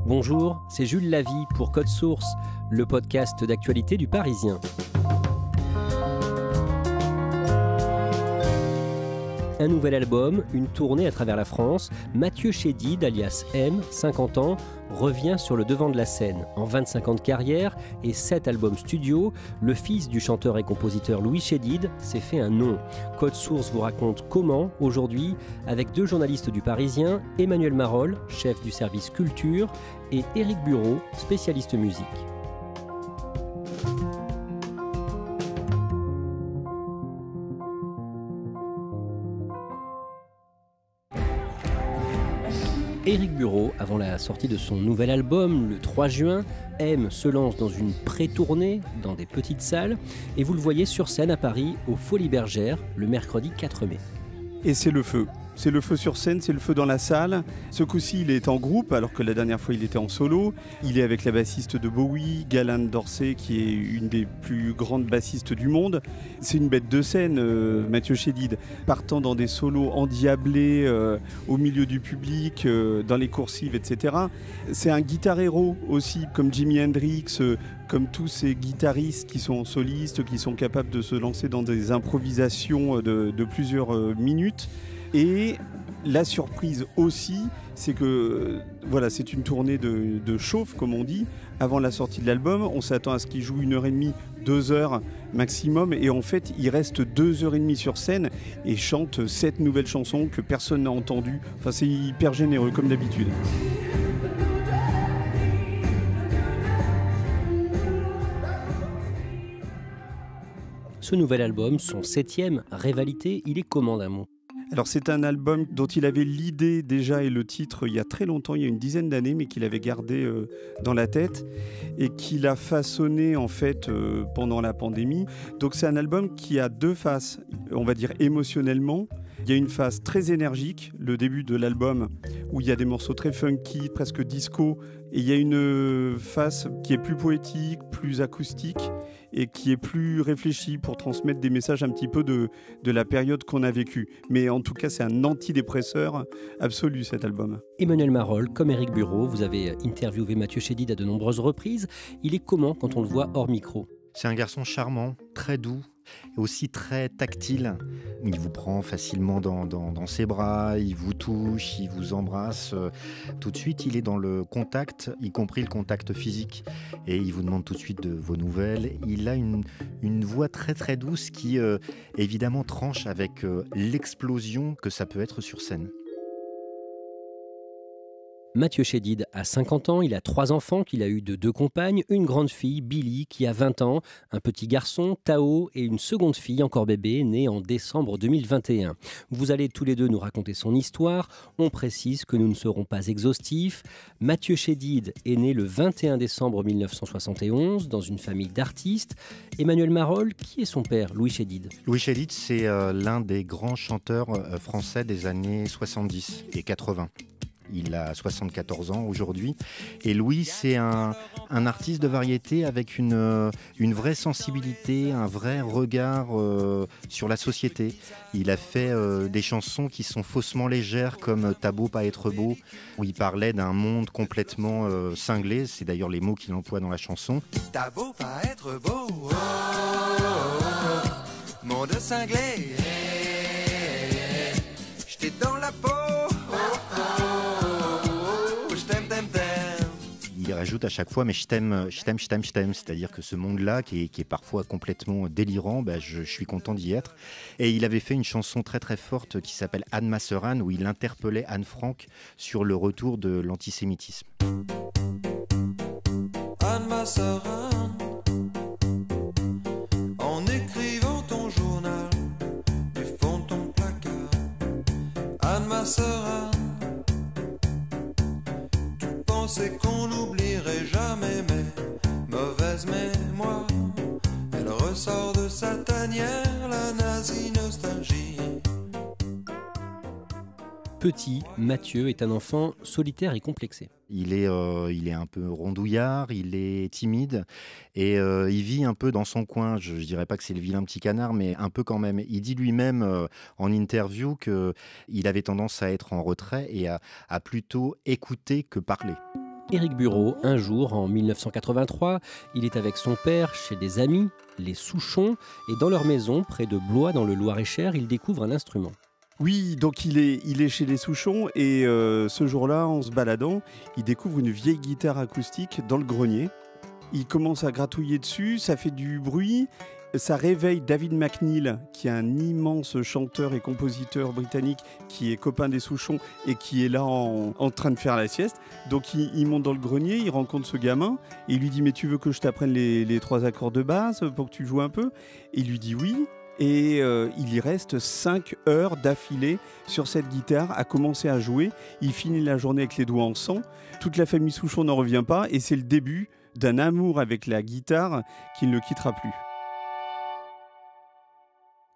Bonjour, c'est Jules Lavie pour Code Source, le podcast d'actualité du Parisien. Un nouvel album, une tournée à travers la France, Mathieu Chédid, alias M, 50 ans, revient sur le devant de la scène. En 25 ans de carrière et 7 albums studio, le fils du chanteur et compositeur Louis Chédid s'est fait un nom. Code Source vous raconte comment, aujourd'hui, avec 2 journalistes du Parisien, Emmanuel Marolles, chef du service culture, et Éric Bureau, spécialiste musique. Éric Bureau, avant la sortie de son nouvel album, le 3 juin, M se lance dans une pré-tournée dans des petites salles et vous le voyez sur scène à Paris, au Folies Bergère, le mercredi 4 mai. Et c'est le feu. C'est le feu sur scène, c'est le feu dans la salle. Ce coup-ci, il est en groupe, alors que la dernière fois, il était en solo. Il est avec la bassiste de Bowie, Galante Dorsey, qui est une des plus grandes bassistes du monde. C'est une bête de scène, Mathieu Chédid, partant dans des solos endiablés, au milieu du public, dans les coursives, etc. C'est un guitar héros aussi, comme Jimi Hendrix, comme tous ces guitaristes qui sont solistes, qui sont capables de se lancer dans des improvisations de plusieurs minutes. Et la surprise aussi, c'est que voilà, c'est une tournée de chauffe, comme on dit, avant la sortie de l'album. On s'attend à ce qu'il joue 1h30, 2 heures maximum. Et en fait, il reste 2h30 sur scène et chante 7 nouvelles chansons que personne n'a entendues. Enfin, c'est hyper généreux, comme d'habitude. Ce nouvel album, son 7e, Rivalité, il est comment d'un mot ? Alors c'est un album dont il avait l'idée déjà et le titre il y a très longtemps, il y a une dizaine d'années, mais qu'il avait gardé dans la tête et qu'il a façonné en fait pendant la pandémie. Donc c'est un album qui a 2 faces, on va dire émotionnellement. Il y a une phase très énergique, le début de l'album, où il y a des morceaux très funky, presque disco. Et il y a une phase qui est plus poétique, plus acoustique et qui est plus réfléchie pour transmettre des messages un petit peu de la période qu'on a vécue. Mais en tout cas, c'est un antidépresseur absolu, cet album. Emmanuel Marolles, comme Éric Bureau, vous avez interviewé Mathieu Chédid à de nombreuses reprises. Il est comment quand on le voit hors micro ? C'est un garçon charmant, très doux, et aussi très tactile. Il vous prend facilement dans ses bras, il vous touche, il vous embrasse. Tout de suite, il est dans le contact, y compris le contact physique. Et il vous demande tout de suite de vos nouvelles. Il a une voix très très douce qui, évidemment, tranche avec l'explosion que ça peut être sur scène. Mathieu Chédid a 50 ans, il a 3 enfants qu'il a eu de 2 compagnes, une grande fille, Billy, qui a 20 ans, un petit garçon, Tao, et une seconde fille, encore bébé, née en décembre 2021. Vous allez tous les deux nous raconter son histoire. On précise que nous ne serons pas exhaustifs. Mathieu Chédid est né le 21 décembre 1971 dans une famille d'artistes. Emmanuel Marolles, qui est son père, Louis Chédid ? Louis Chédid, c'est l'un des grands chanteurs français des années 70 et 80. Il a 74 ans aujourd'hui. Et Louis, c'est un artiste de variété avec une vraie sensibilité, un vrai regard sur la société. Il a fait des chansons qui sont faussement légères, comme T'as beau pas être beau, où il parlait d'un monde complètement cinglé. C'est d'ailleurs les mots qu'il emploie dans la chanson. T'as beau pas être beau, oh, oh, oh, monde cinglé, j'étais dans la peau. Il rajoute à chaque fois, mais je t'aime, c'est-à-dire que ce monde-là, qui est parfois complètement délirant, je suis content d'y être. Et il avait fait une chanson très très forte qui s'appelle Anne ma sœur Anne, où il interpellait Anne Frank sur le retour de l'antisémitisme. Anne ma sœur Anne, en écrivant ton journal du fond de ton placard, Anne ma sœur Anne, tu pensais qu'on n'oublierait jamais mes mauvaises mémoires. Elle ressort de sa tanière, la nazie nostalgie. Petit, Mathieu est un enfant solitaire et complexé. Il est un peu rondouillard, il est timide et il vit un peu dans son coin. Je dirais pas que c'est le vilain petit canard, mais un peu quand même. Il dit lui-même en interview qu'il avait tendance à être en retrait et à plutôt écouter que parler. Éric Bureau, un jour, en 1983, il est avec son père chez des amis, les Souchon, et dans leur maison, près de Blois, dans le Loir-et-Cher, il découvre un instrument. Oui, donc il est chez les Souchon et ce jour-là, en se baladant, il découvre une vieille guitare acoustique dans le grenier. Il commence à gratouiller dessus, ça fait du bruit, ça réveille David McNeil, qui est un immense chanteur et compositeur britannique, qui est copain des Souchon et qui est là en train de faire la sieste. Donc il monte dans le grenier, il rencontre ce gamin et il lui dit « Mais tu veux que je t'apprenne les 3 accords de base pour que tu joues un peu ?» Et il lui dit oui. Et il y reste 5 heures d'affilée sur cette guitare, à commencer à jouer. Il finit la journée avec les doigts en sang. Toute la famille Souchon n'en revient pas et c'est le début d'un amour avec la guitare qui ne le quittera plus.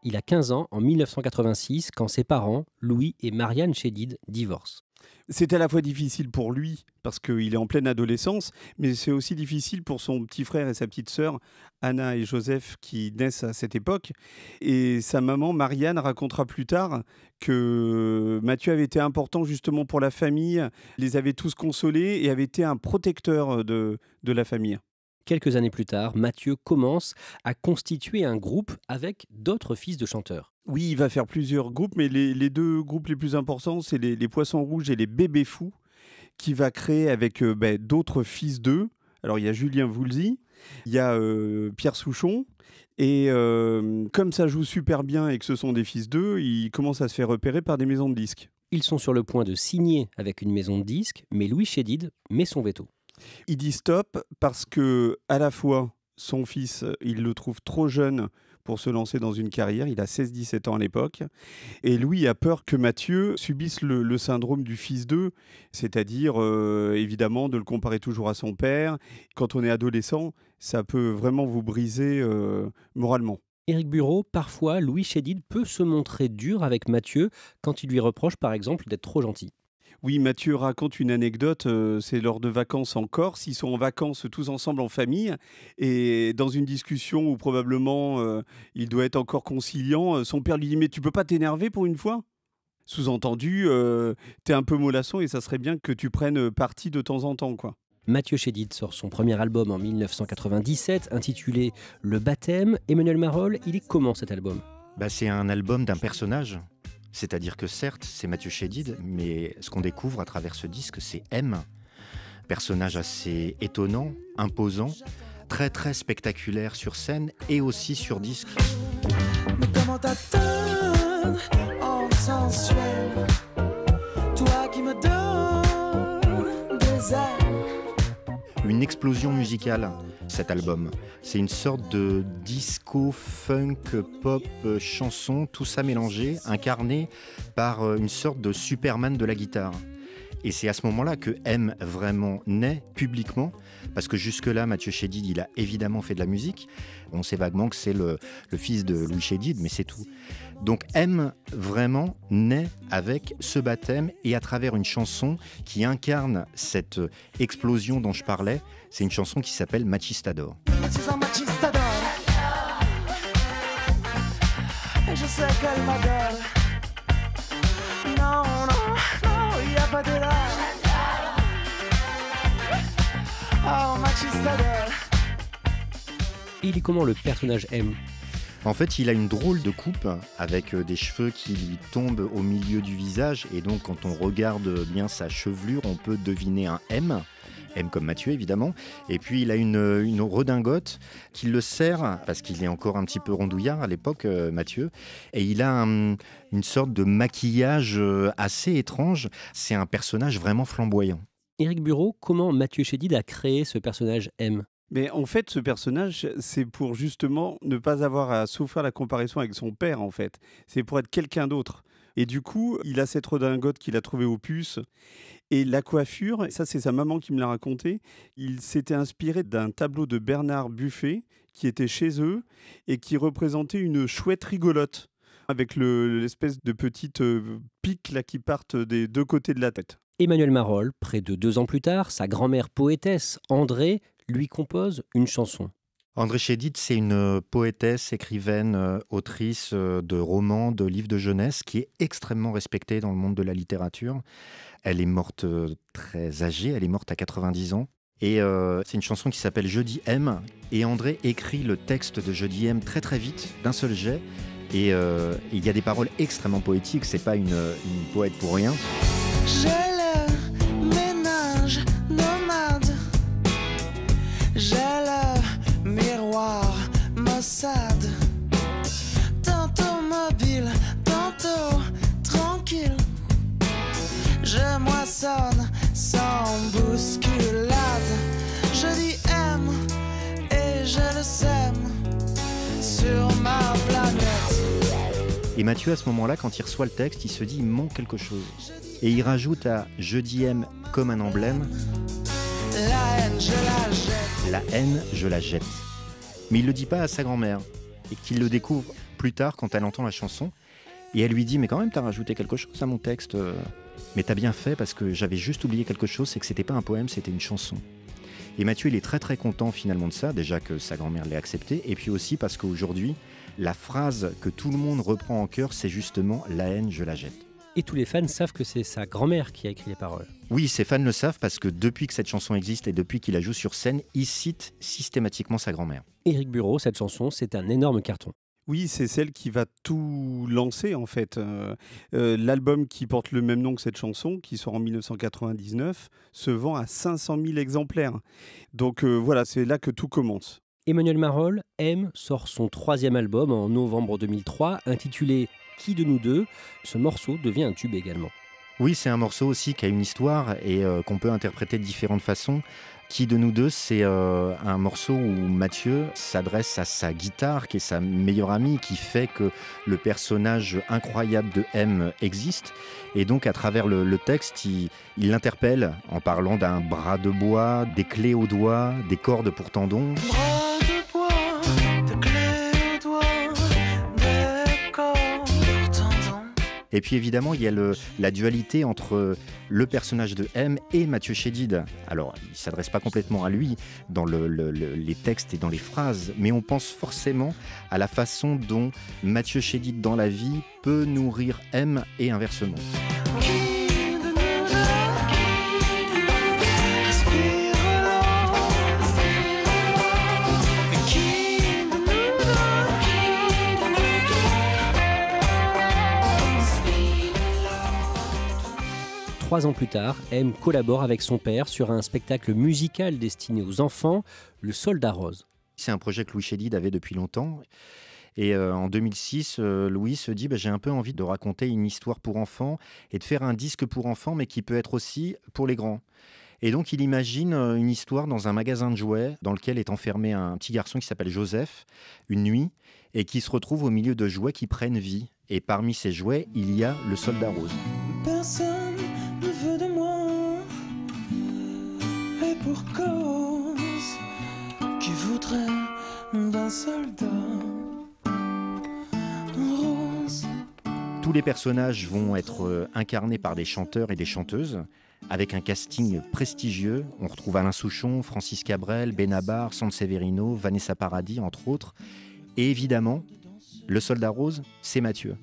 Il a 15 ans en 1986 quand ses parents, Louis et Marianne Chédid, divorcent. C'est à la fois difficile pour lui parce qu'il est en pleine adolescence, mais c'est aussi difficile pour son petit frère et sa petite sœur, Anna et Joseph, qui naissent à cette époque. Et sa maman, Marianne, racontera plus tard que Mathieu avait été important justement pour la famille, les avait tous consolés et avait été un protecteur de la famille. Quelques années plus tard, Mathieu commence à constituer un groupe avec d'autres fils de chanteurs. Oui, il va faire plusieurs groupes, mais les 2 groupes les plus importants, c'est les Poissons Rouges et les Bébés Fous, qu'il va créer avec d'autres fils d'eux. Alors, il y a Julien Voulzy, il y a Pierre Souchon, et comme ça joue super bien et que ce sont des fils d'eux, ils commencent à se faire repérer par des maisons de disques. Ils sont sur le point de signer avec une maison de disques, mais Louis Chédid met son veto. Il dit stop parce que, à la fois, son fils, il le trouve trop jeune pour se lancer dans une carrière. Il a 16-17 ans à l'époque. Et Louis a peur que Mathieu subisse le syndrome du fils d'eux, c'est-à-dire, évidemment, de le comparer toujours à son père. Quand on est adolescent, ça peut vraiment vous briser moralement. Éric Bureau, parfois, Louis Chédid peut se montrer dur avec Mathieu quand il lui reproche, par exemple, d'être trop gentil. Oui, Mathieu raconte une anecdote, c'est lors de vacances en Corse. Ils sont en vacances tous ensemble en famille et dans une discussion où probablement il doit être encore conciliant, son père lui dit « Mais tu peux pas t'énerver pour une fois ?» Sous-entendu, t'es un peu mollasson et ça serait bien que tu prennes parti de temps en temps, quoi. Mathieu Chédid sort son premier album en 1997 intitulé Le Baptême. Emmanuel Marolles, il est comment cet album ? C'est un album d'un personnage. C'est-à-dire que certes, c'est Mathieu Chédid, mais ce qu'on découvre à travers ce disque, c'est M. Personnage assez étonnant, imposant, très très spectaculaire sur scène et aussi sur disque. Mais comment t'attends en sensuel, toi qui me donnes des ailes. Une explosion musicale, cet album. C'est une sorte de disco, funk, pop, chanson, tout ça mélangé, incarné par une sorte de Superman de la guitare. Et c'est à ce moment-là que M vraiment naît publiquement, parce que jusque-là, Mathieu Chédid, il a évidemment fait de la musique. On sait vaguement que c'est le fils de Louis Chédid, mais c'est tout. Donc M vraiment naît avec ce baptême et à travers une chanson qui incarne cette explosion dont je parlais. C'est une chanson qui s'appelle Machistador. Et je sais qu'elle m'adore. Non, non, non, il n'y a pas de là. Oh, Machistador. Il est comment le personnage M ? En fait, il a une drôle de coupe avec des cheveux qui lui tombent au milieu du visage. Et donc, quand on regarde bien sa chevelure, on peut deviner un M. M comme Mathieu, évidemment. Et puis, il a une redingote qui le sert, parce qu'il est encore un petit peu rondouillard à l'époque, Mathieu. Et il a une sorte de maquillage assez étrange. C'est un personnage vraiment flamboyant. Éric Bureau, comment Mathieu Chédid a créé ce personnage M ? Mais en fait, ce personnage, c'est pour justement ne pas avoir à souffrir la comparaison avec son père, en fait. C'est pour être quelqu'un d'autre. Et du coup, il a cette redingote qu'il a trouvée aux puces. Et la coiffure, ça c'est sa maman qui me l'a raconté, il s'était inspiré d'un tableau de Bernard Buffet qui était chez eux et qui représentait une chouette rigolote avec l'espèce de petite pique là, qui partent des 2 côtés de la tête. Emmanuel Marolles, près de 2 ans plus tard, sa grand-mère poétesse, Andrée, lui compose une chanson. André Chédid, c'est une poétesse, écrivaine, autrice de romans, de livres de jeunesse, qui est extrêmement respectée dans le monde de la littérature. Elle est morte très âgée, elle est morte à 90 ans. Et c'est une chanson qui s'appelle Je dis M. Et André écrit le texte de Je dis M très très vite, d'un seul jet. Et il y a des paroles extrêmement poétiques, c'est pas une poète pour rien. J'ai le ménage nomade. J'ai le miroir maussade. Tantôt mobile, tantôt tranquille. Je moissonne sans bousculade. Je dis M et je le sème sur ma planète. Et Mathieu, à ce moment-là, quand il reçoit le texte, il se dit il manque quelque chose. Et il rajoute à Je dis M comme un emblème. La haine, je la jette. La haine, je la jette. Mais il ne le dit pas à sa grand-mère. Et qu'il le découvre plus tard quand elle entend la chanson. Et elle lui dit mais quand même, t'as rajouté quelque chose à mon texte. Mais t'as bien fait parce que j'avais juste oublié quelque chose, c'est que c'était pas un poème, c'était une chanson. Et Mathieu, il est très très content finalement de ça, déjà que sa grand-mère l'ait accepté. Et puis aussi parce qu'aujourd'hui, la phrase que tout le monde reprend en chœur, c'est justement « La haine, je la jette ». Et tous les fans savent que c'est sa grand-mère qui a écrit les paroles. Oui, ses fans le savent parce que depuis que cette chanson existe et depuis qu'il la joue sur scène, il cite systématiquement sa grand-mère. Éric Bureau, cette chanson, c'est un énorme carton. Oui, c'est celle qui va tout lancer en fait. L'album qui porte le même nom que cette chanson, qui sort en 1999, se vend à 500 000 exemplaires. Donc voilà, c'est là que tout commence. Emmanuel Marolles, M, sort son 3e album en novembre 2003, intitulé « Qui de nous deux ?». Ce morceau devient un tube également. Oui, c'est un morceau aussi qui a une histoire et qu'on peut interpréter de différentes façons. Qui de nous deux, c'est un morceau où Mathieu s'adresse à sa guitare, qui est sa meilleure amie, qui fait que le personnage incroyable de M existe. Et donc, à travers le texte, il l'interpelle en parlant d'un bras de bois, des clés aux doigts, des cordes pour tendons. Bras de bois, de clés aux doigts, des cordes pour tendons. Et puis évidemment, il y a la dualité entre le personnage de M et Mathieu Chédid. Alors, il ne s'adresse pas complètement à lui dans les textes et dans les phrases, mais on pense forcément à la façon dont Mathieu Chédid dans la vie peut nourrir M et inversement. Qui de nous deux respire l'eau? Qui de nous deux? 3 ans plus tard, M collabore avec son père sur un spectacle musical destiné aux enfants, Le Soldat Rose. C'est un projet que Louis Chédid avait depuis longtemps. Et en 2006, Louis se dit j'ai un peu envie de raconter une histoire pour enfants et de faire un disque pour enfants, mais qui peut être aussi pour les grands. Et donc il imagine une histoire dans un magasin de jouets dans lequel est enfermé un petit garçon qui s'appelle Joseph, une nuit, et qui se retrouve au milieu de jouets qui prennent vie. Et parmi ces jouets, il y a le Soldat Rose. Personne ne veut de moi, et pour cause, qui voudrait d'un soldat rose. Tous les personnages vont être incarnés par des chanteurs et des chanteuses, avec un casting prestigieux. On retrouve Alain Souchon, Francis Cabrel, Benabar, Sanseverino, Vanessa Paradis, entre autres. Et évidemment, le Soldat Rose, c'est Mathieu.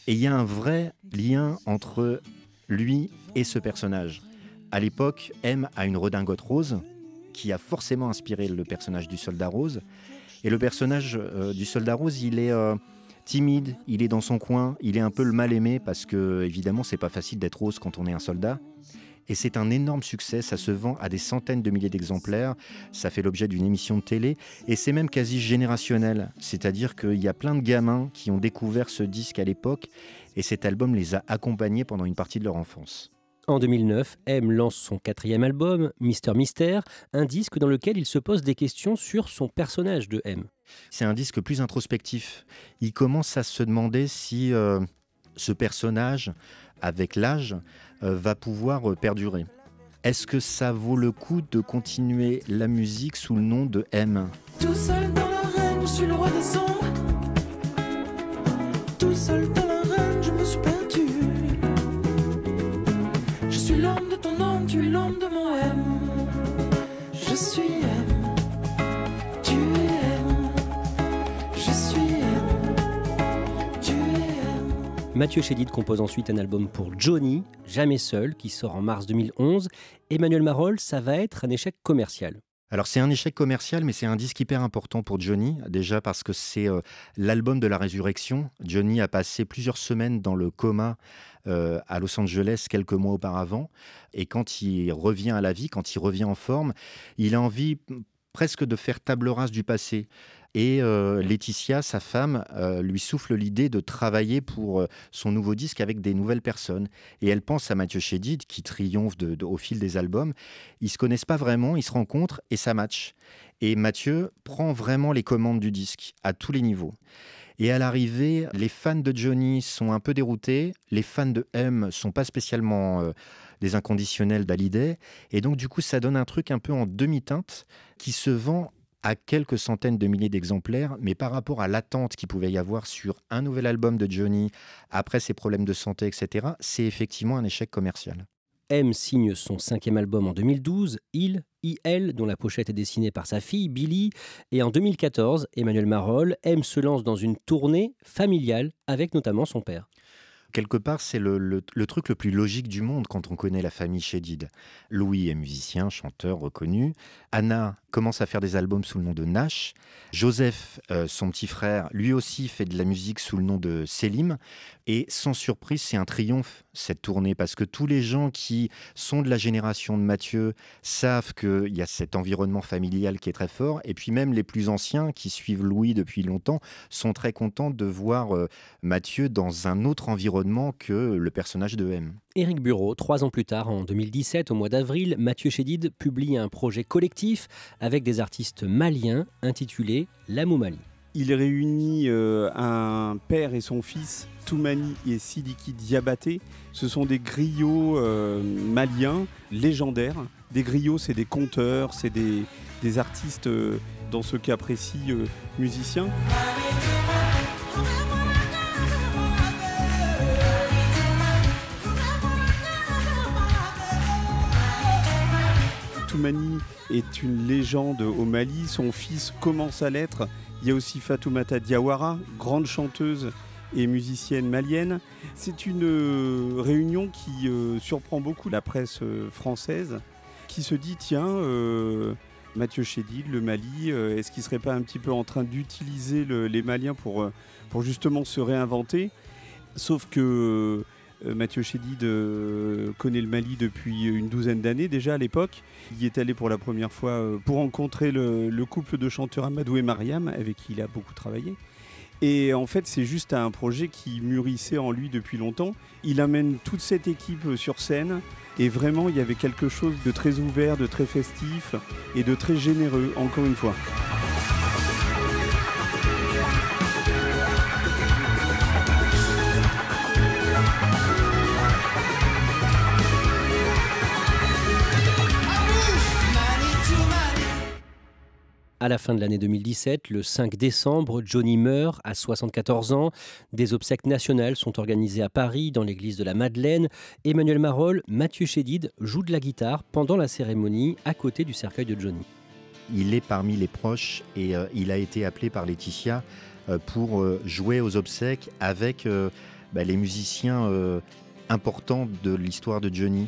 Et il y a un vrai lien entre lui et ce personnage. À l'époque, M a une redingote rose qui a forcément inspiré le personnage du Soldat Rose. Et le personnage du Soldat Rose, il est timide, il est dans son coin, il est un peu le mal-aimé parce que, évidemment, c'est pas facile d'être rose quand on est un soldat. Et c'est un énorme succès, ça se vend à des centaines de milliers d'exemplaires, ça fait l'objet d'une émission de télé, et c'est même quasi générationnel. C'est-à-dire qu'il y a plein de gamins qui ont découvert ce disque à l'époque, et cet album les a accompagnés pendant une partie de leur enfance. En 2009, M lance son 4e album, Mister Mystère, un disque dans lequel il se pose des questions sur son personnage de M. C'est un disque plus introspectif. Il commence à se demander si ce personnage, avec l'âge, va pouvoir perdurer. Est-ce que ça vaut le coup de continuer la musique sous le nom de M ? Tout seul dans l'arène, je suis le roi des ombres. Tout seul dans l'arène, je me suis perdu. Je suis l'homme de ton ombre, tu es l'homme de mon M. Je suis M, tu es Mathieu Chédid compose ensuite un album pour Johnny, Jamais seul, qui sort en mars 2011. Emmanuel Marolles, ça va être un échec commercial. Alors c'est un échec commercial, mais c'est un disque hyper important pour Johnny, déjà parce que c'est l'album de la résurrection. Johnny a passé plusieurs semaines dans le coma à Los Angeles quelques mois auparavant, et quand il revient à la vie, quand il revient en forme, il a envie presque de faire table rase du passé. Et Laetitia, sa femme, lui souffle l'idée de travailler pour son nouveau disque avec des nouvelles personnes. Et elle pense à Mathieu Chédid, qui triomphe au fil des albums. Ils ne se connaissent pas vraiment, ils se rencontrent et ça match. Et Mathieu prend vraiment les commandes du disque, à tous les niveaux. Et à l'arrivée, les fans de Johnny sont un peu déroutés. Les fans de M ne sont pas spécialement des inconditionnels d'Hallyday. Et donc, du coup, ça donne un truc un peu en demi-teinte qui se vend à quelques centaines de milliers d'exemplaires, mais par rapport à l'attente qu'il pouvait y avoir sur un nouvel album de Johnny, après ses problèmes de santé, etc., c'est effectivement un échec commercial. M signe son 5e album en 2012, Il, dont la pochette est dessinée par sa fille, Billy. Et en 2014, Emmanuel Marolles, M se lance dans une tournée familiale avec notamment son père. Quelque part, c'est le truc le plus logique du monde quand on connaît la famille Chédid. Louis est musicien, chanteur reconnu. Anna commence à faire des albums sous le nom de Nash. Joseph, son petit frère, lui aussi fait de la musique sous le nom de Selim. Et sans surprise, c'est un triomphe, cette tournée, parce que tous les gens qui sont de la génération de Mathieu savent qu'il y a cet environnement familial qui est très fort. Et puis même les plus anciens qui suivent Louis depuis longtemps sont très contents de voir Mathieu dans un autre environnement que le personnage de M. Éric Bureau, 3 ans plus tard, en 2017, au mois d'avril, Mathieu Chédid publie un projet collectif avec des artistes maliens intitulé La Moumali. Il réunit un père et son fils, Toumani et Sidiki Diabaté. Ce sont des griots maliens légendaires. Des griots, c'est des conteurs, c'est des artistes, dans ce cas précis, musiciens. Toumani est une légende au Mali, son fils commence à l'être. Il y a aussi Fatoumata Diawara, grande chanteuse et musicienne malienne. C'est une réunion qui surprend beaucoup la presse française, qui se dit tiens, Mathieu Chédid, le Mali, est-ce qu'il ne serait pas un petit peu en train d'utiliser les Maliens pour justement se réinventer? Sauf que Mathieu Chédid connaît le Mali depuis une douzaine d'années déjà à l'époque. Il y est allé pour la première fois pour rencontrer le couple de chanteurs Amadou et Mariam, avec qui il a beaucoup travaillé. Et en fait, c'est juste un projet qui mûrissait en lui depuis longtemps. Il amène toute cette équipe sur scène et vraiment, il y avait quelque chose de très ouvert, de très festif et de très généreux, encore une fois. À la fin de l'année 2017, le 5 décembre, Johnny meurt à 74 ans. Des obsèques nationales sont organisées à Paris, dans l'église de la Madeleine. Emmanuel Marolles, Mathieu Chédid joue de la guitare pendant la cérémonie à côté du cercueil de Johnny. Il est parmi les proches et il a été appelé par Laetitia pour jouer aux obsèques avec les musiciens importants de l'histoire de Johnny.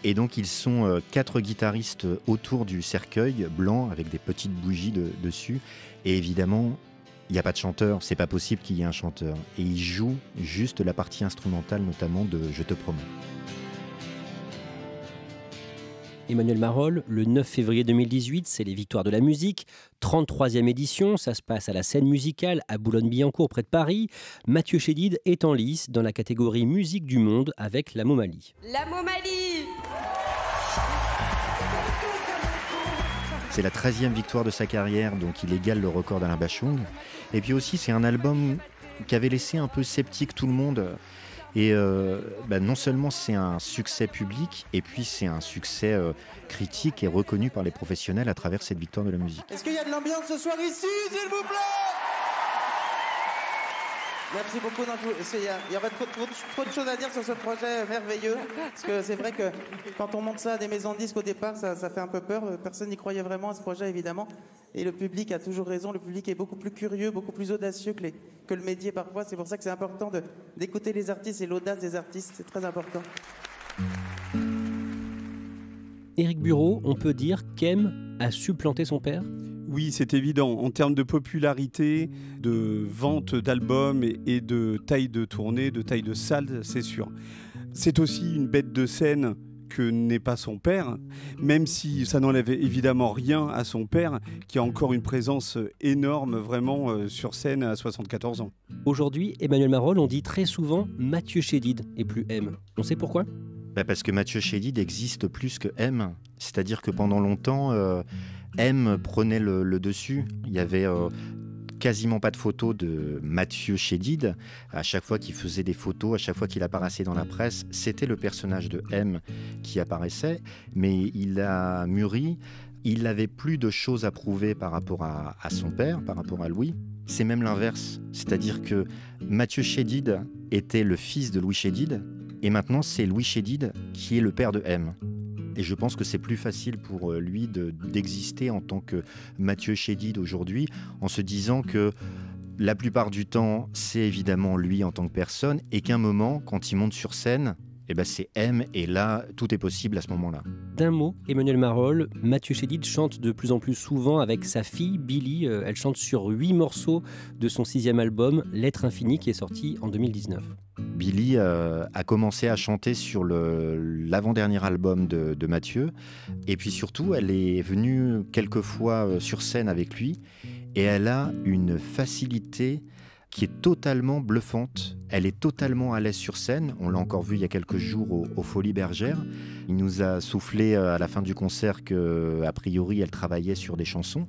Et donc ils sont 4 guitaristes autour du cercueil blanc avec des petites bougies dessus. Et évidemment, il n'y a pas de chanteur, c'est pas possible qu'il y ait un chanteur. Et ils jouent juste la partie instrumentale, notamment de Je te promets. Emmanuel Marolles, le 9 février 2018, c'est les Victoires de la musique, 33e édition, ça se passe à la Scène musicale à Boulogne-Billancourt près de Paris. Mathieu Chédid est en lice dans la catégorie musique du monde avec La Moumali. La Moumali. C'est la 13e victoire de sa carrière, donc il égale le record d'Alain Bachung. Et puis aussi, c'est un album qui avait laissé un peu sceptique tout le monde. Et non seulement c'est un succès public, et puis c'est un succès critique et reconnu par les professionnels à travers cette victoire de la musique. Est-ce qu'il y a de l'ambiance ce soir ici, s'il vous plaît? Merci beaucoup. Il y aurait trop de choses à dire sur ce projet merveilleux. Parce que c'est vrai que quand on monte ça à des maisons de disques au départ, ça fait un peu peur. Personne n'y croyait vraiment à ce projet, évidemment. Et le public a toujours raison. Le public est beaucoup plus curieux, beaucoup plus audacieux que le métier parfois. C'est pour ça que c'est important d'écouter les artistes et l'audace des artistes. C'est très important. Éric Bureau, on peut dire qu'M a supplanté son père ? Oui, c'est évident. En termes de popularité, de vente d'albums et de taille de tournée, de taille de salle, c'est sûr. C'est aussi une bête de scène que n'est pas son père, même si ça n'enlève évidemment rien à son père, qui a encore une présence énorme vraiment sur scène à 74 ans. Aujourd'hui, Emmanuel Marolle, on dit très souvent Mathieu Chédid et plus M. On sait pourquoi ? Parce que Mathieu Chédid existe plus que M. C'est-à-dire que pendant longtemps, M prenait le dessus. Il y avait quasiment pas de photos de Mathieu Chédid. À chaque fois qu'il faisait des photos, à chaque fois qu'il apparaissait dans la presse, c'était le personnage de M qui apparaissait. Mais il a mûri. Il n'avait plus de choses à prouver par rapport à son père, par rapport à Louis. C'est même l'inverse. C'est-à-dire que Mathieu Chédid était le fils de Louis Chédid. Et maintenant, c'est Louis Chédid qui est le père de M. Et je pense que c'est plus facile pour lui d'exister en tant que Mathieu Chédid aujourd'hui, en se disant que la plupart du temps, c'est évidemment lui en tant que personne, et qu'à un moment, quand il monte sur scène, c'est M, et là, tout est possible à ce moment-là. D'un mot, Emmanuel Marolle, Mathieu Chédid chante de plus en plus souvent avec sa fille, Billy. Elle chante sur 8 morceaux de son 6e album, L'être infini, qui est sorti en 2019. Billy a commencé à chanter sur l'avant-dernier album de Mathieu. Et puis surtout, elle est venue quelques fois sur scène avec lui. Et elle a une facilité qui est totalement bluffante. Elle est totalement à l'aise sur scène. On l'a encore vu il y a quelques jours aux Folies Bergères. Il nous a soufflé à la fin du concert qu'a priori, elle travaillait sur des chansons.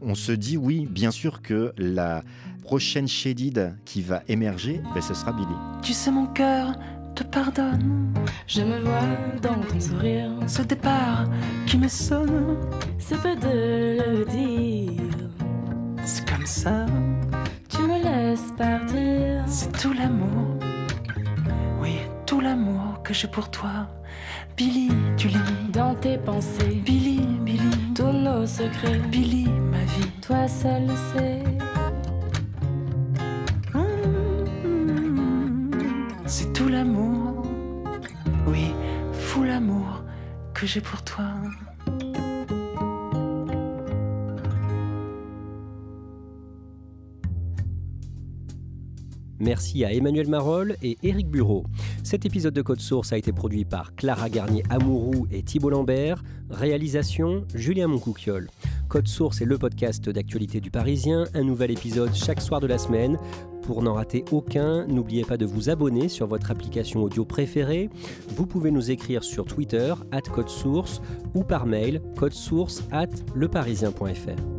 On se dit, oui, bien sûr que la prochaine Chédid qui va émerger, ce sera Billy. Tu sais, mon cœur te pardonne. Je me vois dans ton sourire. Ce départ qui me sonne. C'est peu de le dire. C'est comme ça. Tu me laisses partir. C'est tout l'amour. Oui, tout l'amour que j'ai pour toi. Billy, tu lis dans tes pensées. Billy, Billy, tous nos secrets. Billy, ma vie, toi seul le sais. C'est tout l'amour, oui, fou l'amour que j'ai pour toi. Merci à Emmanuel Marolle et Éric Bureau. Cet épisode de Code Source a été produit par Clara Garnier-Amouroux et Thibault Lambert. Réalisation, Julien Moncouquiol. Code Source est le podcast d'actualité du Parisien. Un nouvel épisode chaque soir de la semaine. Pour n'en rater aucun, n'oubliez pas de vous abonner sur votre application audio préférée. Vous pouvez nous écrire sur Twitter @codesource ou par mail codesource@leparisien.fr.